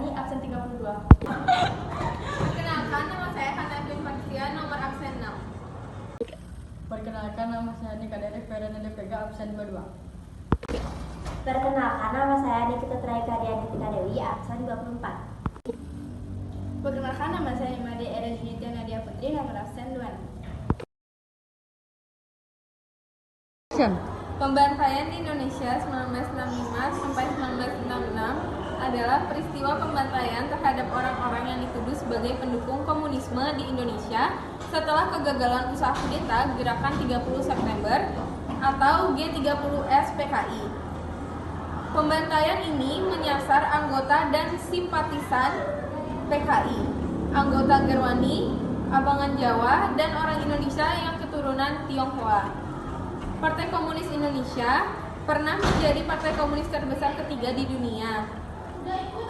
Masani, absen 32. Perkenalkan, nama saya Hana Dwi Fatia, nomor absen 6. Perkenalkan, nama saya Nika Derek Ferana Vega, absen 22. Perkenalkan, nama saya Nikita Traika Dianita Dewi, absen 24. Perkenalkan, nama saya Imade Erejita Nadia Putri, nomor absen 26. Pembantaian di Indonesia 1965 sampai 1966 adalah peristiwa pembantaian terhadap orang-orang yang dituduh sebagai pendukung komunisme di Indonesia setelah kegagalan usaha kudeta Gerakan 30 September atau G30S PKI. Pembantaian ini menyasar anggota dan simpatisan PKI, anggota Gerwani, Abangan Jawa, dan orang Indonesia yang keturunan Tionghoa. Partai Komunis Indonesia pernah menjadi partai komunis terbesar ketiga di dunia.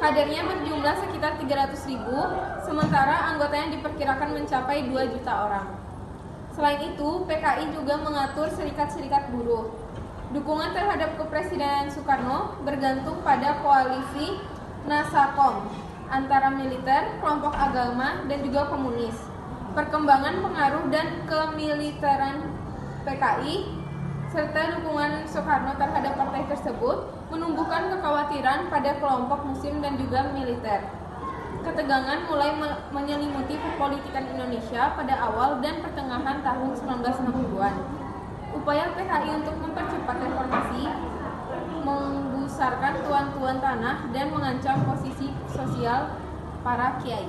Kadernya berjumlah sekitar 300.000, sementara anggotanya diperkirakan mencapai 2 juta orang. Selain itu, PKI juga mengatur serikat-serikat buruh. Dukungan terhadap Kepresidenan Soekarno bergantung pada koalisi Nasakom antara militer, kelompok agama, dan juga komunis. Perkembangan pengaruh dan kemiliteran PKI serta dukungan Soekarno terhadap partai tersebut menumbuhkan kekhawatiran pada kelompok muslim dan juga militer. Ketegangan mulai menyelimuti perpolitikan Indonesia pada awal dan pertengahan tahun 1960-an. Upaya PKI untuk mempercepat reformasi, menggusarkan tuan-tuan tanah, dan mengancam posisi sosial para kiai.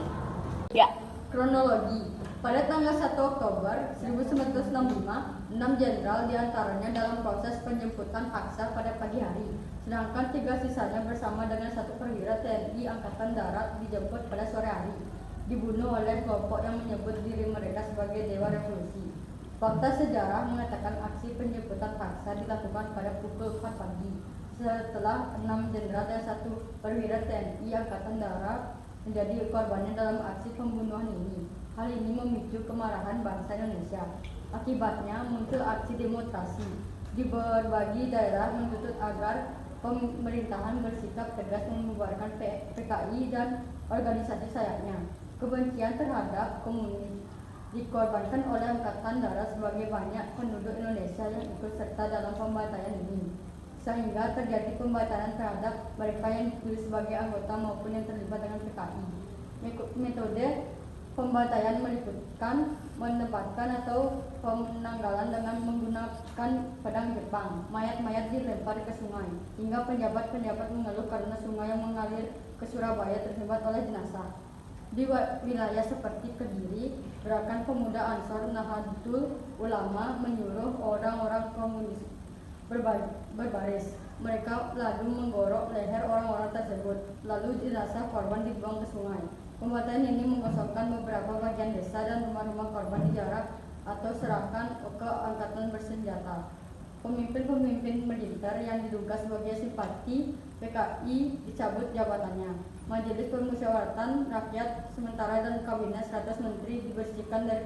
Kronologi. Pada tanggal 1 Oktober 1965, 6 jenderal diantaranya dalam proses penjemputan paksa pada pagi hari, sedangkan 3 sisanya bersama dengan 1 perwira TNI Angkatan Darat dijemput pada sore hari, dibunuh oleh kelompok yang menyebut diri mereka sebagai Dewa Revolusi. Fakta sejarah mengatakan aksi penjemputan paksa dilakukan pada pukul 4 pagi, setelah 6 jenderal dan 1 perwira TNI Angkatan Darat menjadi korbannya dalam aksi pembunuhan ini. Hal ini memicu kemarahan bangsa Indonesia. Akibatnya muncul aksi demonstrasi di berbagai daerah menuntut agar pemerintahan bersikap tegas membubarkan PKI dan organisasi sayapnya. Kebencian terhadap komunis dikorbankan oleh Angkatan Darat sebagai banyak penduduk Indonesia yang ikut serta dalam pembantaian ini, sehingga terjadi pembantaian terhadap mereka yang ditulis sebagai anggota maupun yang terlibat dengan PKI. Metode pembantaian meliputi menempatkan atau penanggalan dengan menggunakan pedang Jepang. Mayat-mayat dilempar ke sungai, hingga penjabat-penjabat mengeluh karena sungai yang mengalir ke Surabaya tersembat oleh jenazah. Di wilayah seperti Kediri, gerakan pemuda Ansor Nahdlatul Ulama menyuruh orang-orang komunis berbaris. Mereka lalu menggorok leher orang-orang tersebut, lalu jenazah korban dibuang ke sungai. Pembantaian ini mengosongkan beberapa bagian desa dan rumah-rumah korban dijarak atau serahkan ke angkatan bersenjata. Pemimpin-pemimpin militer yang diduga sebagai simpati PKI dicabut jabatannya. Majelis Permusyawaratan Rakyat sementara dan kabinet 100 menteri dibersihkan dari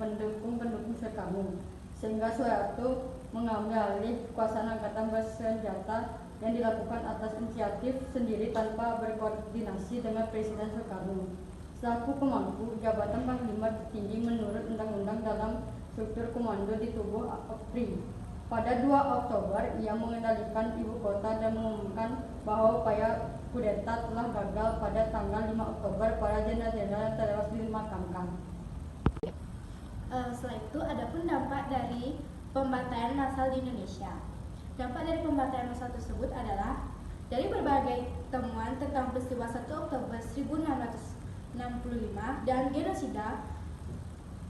pendukung-pendukung Soekarno, sehingga Soeharto mengambil alih kekuasaan angkatan bersenjata yang dilakukan atas inisiatif sendiri tanpa berkoordinasi dengan Presiden Soekarno. Selaku pemangku jabatan Panglima tertinggi menurut undang-undang dalam struktur komando di tubuh APRI. Pada 2 Oktober, ia mengendalikan ibu kota dan mengumumkan bahwa upaya kudeta telah gagal. Pada tanggal 5 Oktober, para jenderal-jenderal tewas dimakamkan. Setelah itu, ada pun dampak dari pembantaian massal di Indonesia. Dampak dari pembantaian massal tersebut adalah dari berbagai temuan tentang peristiwa 1 Oktober 1965 dan genosida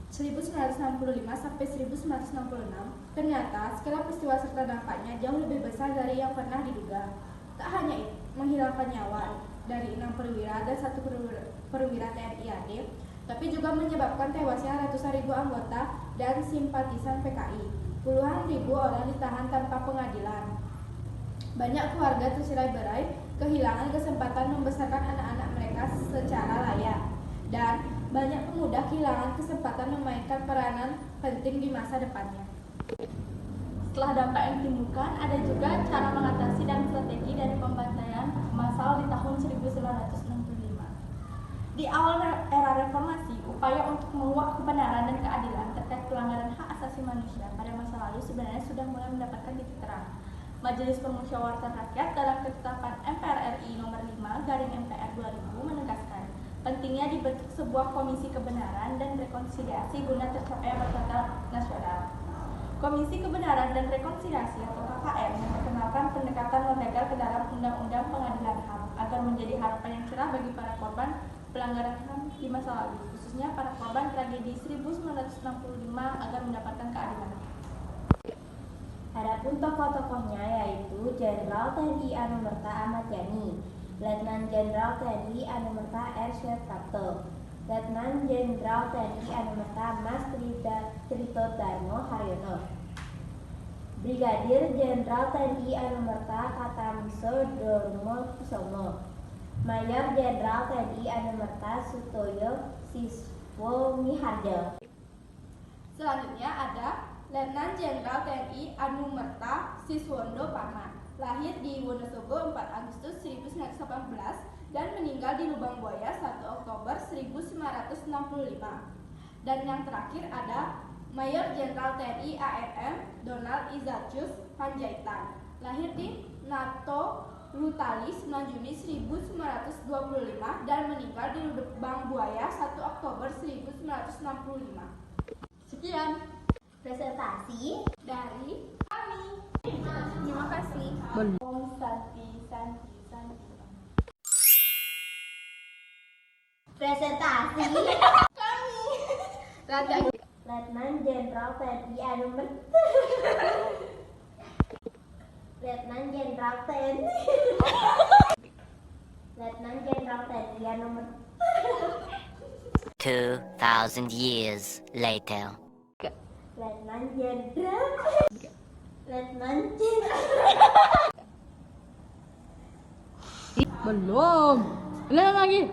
1965 sampai 1966, ternyata skala peristiwa serta dampaknya jauh lebih besar dari yang pernah diduga. Tak hanya itu, menghilangkan nyawa dari 6 perwira dan 1 perwira TNI AD, tapi juga menyebabkan tewasnya ratusan ribu anggota dan simpatisan PKI. Puluhan ribu orang ditahan tanpa pengadilan. Banyak keluarga tercerai-berai, kehilangan kesempatan membesarkan anak-anak mereka secara layak, dan banyak pemuda kehilangan kesempatan memainkan peranan penting di masa depannya. Setelah dampak yang ditimbulkan, ada juga cara mengatasi dan strategi dari pembantaian massal di tahun 1965. Di awal era reformasi, upaya untuk menguak kebenaran dan keadilan terkait pelanggaran hak asasi manusia pada masa lalu sebenarnya sudah mulai mendapatkan titik terang. Majelis Permusyawaratan Rakyat dalam ketetapan MPR RI nomor 5/MPR 2000 menegaskan pentingnya dibentuk sebuah komisi kebenaran dan rekonsiliasi guna tercapainya maslahat nasional. Komisi Kebenaran dan Rekonsiliasi atau KKR memperkenalkan pendekatan non-legal ke dalam Undang-Undang Pengadilan HAM agar menjadi harapan yang cerah bagi para korban pelanggaran HAM di masa lalu, khususnya para korban tragedi 1965 agar mendapatkan keadilan. Adapun tokoh-tokohnya yaitu Jenderal TNI Anumerta Ahmad Yani, Letnan Jenderal TNI Anumerta R. Suprapto, Letnan Jenderal TNI Anumerta Mas Trito Darmo Haryono, Brigadir Jenderal TNI Anumerta Katamso Dormo Kusomo, Mayor Jenderal TNI Anumerta Sutoyo Siswo Miharjo. Selanjutnya ada Letnan Jenderal TNI Anumerta Siswondo Parman, lahir di Wonosobo 4 Agustus 1918 dan meninggal di Lubang Buaya 1 Oktober 1965. Dan yang terakhir ada Mayor Jenderal TNI ARM Donald Ignatius Panjaitan, lahir di Nato Lutali 9 Juni 1925 dan meninggal di Lubang Buaya 1 Oktober 1965. Sekian Presentasi dari kami. Terima kasih. Om Santi. presentasi Raja Letnan Jenderal TNI Anumerta Letnan Jenderal TNI Letnan Jenderal TNI Anumerta 2,000 years later. Letnan Jenderal Letnan Jenderal Belum. Ulang lagi.